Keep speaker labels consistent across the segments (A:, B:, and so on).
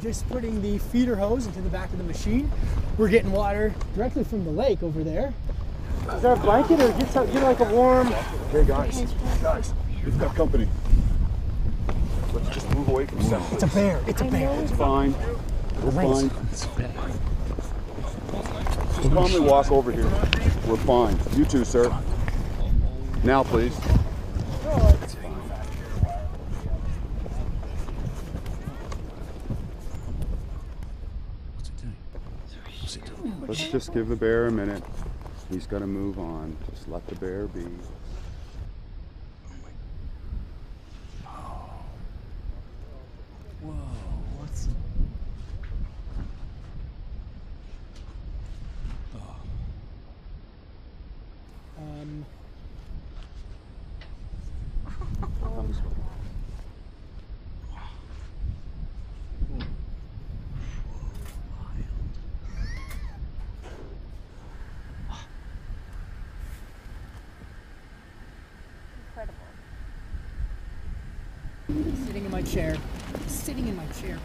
A: just putting the feeder hose into the back of the machine. We're getting water directly from the lake over there. Is there a blanket or get like a warm?
B: Hey guys, we've got company. Let's just move away from center.
A: It's a bear. It's a bear.
B: It's fine. We're fine. Just calmly walk over here. We're fine. You too, sir. Now, please.
A: It's fine.
C: What's it doing?
B: Let's just give the bear a minute. He's got to move on. Just let the bear be.
C: Whoa, what's...
A: Sitting in my chair. Sitting in my chair.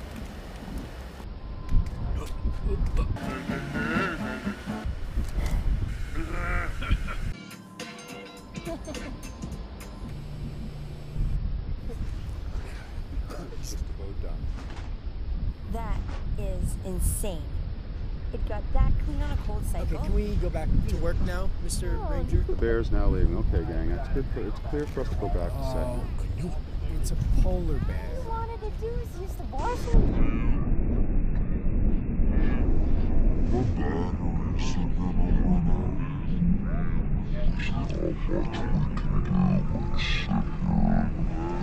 D: That is insane. It got that clean on a cold cycle.
A: Okay, can we go back to work now, Mr. Ranger?
B: The bear's now leaving. Okay, gang. That's good. It's clear for us to go back to set.
A: Oh, it's a polar bear.
D: All I wanted to do is use the washroom.
E: There's not much we can do but sit here and